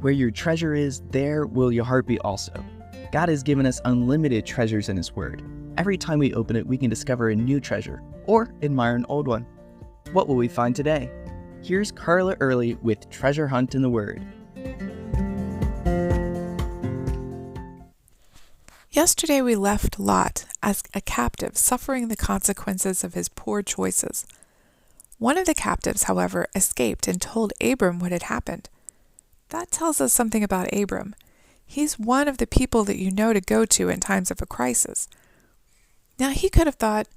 Where your treasure is, there will your heart be also. God has given us unlimited treasures in His Word. Every time we open it, we can discover a new treasure or admire an old one. What will we find today? Here's Carla Early with Treasure Hunt in the Word. Yesterday we left Lot as a captive, suffering the consequences of his poor choices. One of the captives, however, escaped and told Abram what had happened. That tells us something about Abram. He's one of the people that you know to go to in times of a crisis. Now he could have thought,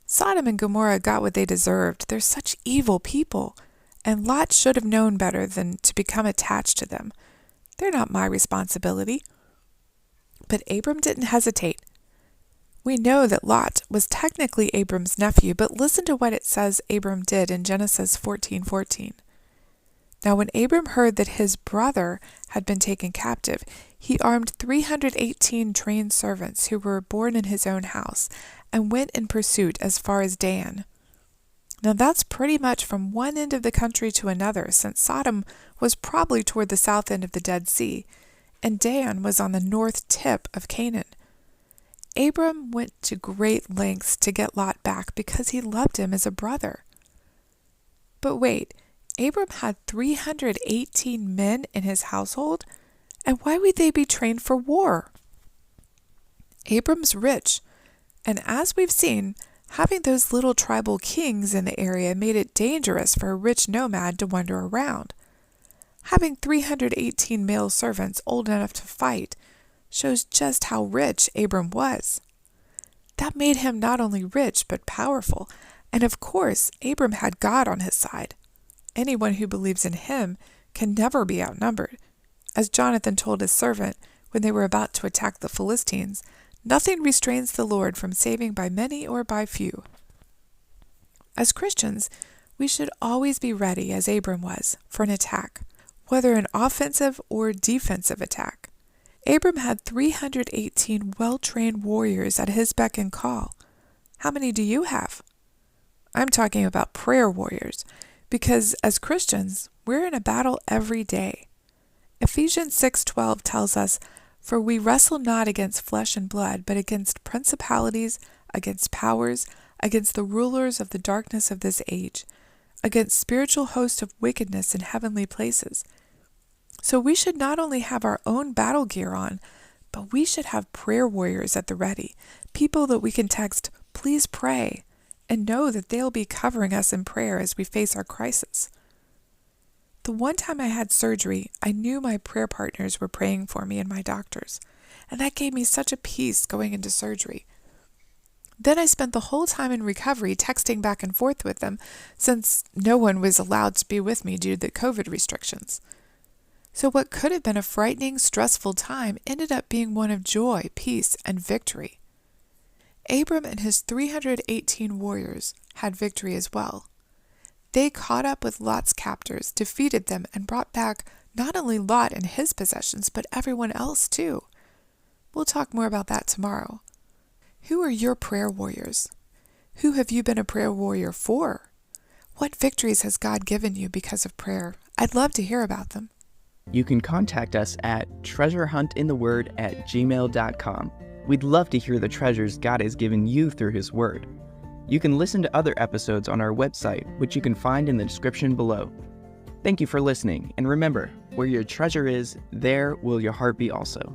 Sodom and Gomorrah got what they deserved. They're such evil people, and Lot should have known better than to become attached to them. They're not my responsibility. But Abram didn't hesitate. We know that Lot was technically Abram's nephew, but listen to what it says Abram did in Genesis 14:14. Now when Abram heard that his brother had been taken captive, he armed 318 trained servants who were born in his own house and went in pursuit as far as Dan. Now that's pretty much from one end of the country to another, since Sodom was probably toward the south end of the Dead Sea, and Dan was on the north tip of Canaan. Abram went to great lengths to get Lot back because he loved him as a brother. But wait, Abram had 318 men in his household, and why would they be trained for war? Abram's rich, and as we've seen, having those little tribal kings in the area made it dangerous for a rich nomad to wander around. Having 318 male servants old enough to fight shows just how rich Abram was. That made him not only rich but powerful, and of course Abram had God on his side. Anyone who believes in him can never be outnumbered. As Jonathan told his servant when they were about to attack the Philistines, nothing restrains the Lord from saving by many or by few. As Christians, we should always be ready, as Abram was, for an attack, whether an offensive or defensive attack. Abram had 318 well-trained warriors at his beck and call. How many do you have? I'm talking about prayer warriors, because as Christians, we're in a battle every day. Ephesians 6:12 tells us, "For we wrestle not against flesh and blood, but against principalities, against powers, against the rulers of the darkness of this age, against spiritual hosts of wickedness in heavenly places." So we should not only have our own battle gear on, but we should have prayer warriors at the ready, people that we can text, "Please pray," and know that they'll be covering us in prayer as we face our crisis. The one time I had surgery, I knew my prayer partners were praying for me and my doctors, and that gave me such a peace going into surgery. Then I spent the whole time in recovery texting back and forth with them, since no one was allowed to be with me due to the COVID restrictions. So what could have been a frightening, stressful time ended up being one of joy, peace, and victory. Abram and his 318 warriors had victory as well. They caught up with Lot's captors, defeated them, and brought back not only Lot and his possessions, but everyone else too. We'll talk more about that tomorrow. Who are your prayer warriors? Who have you been a prayer warrior for? What victories has God given you because of prayer? I'd love to hear about them. You can contact us at treasurehuntintheword@gmail.com. We'd love to hear the treasures God has given you through His Word. You can listen to other episodes on our website, which you can find in the description below. Thank you for listening, and remember, where your treasure is, there will your heart be also.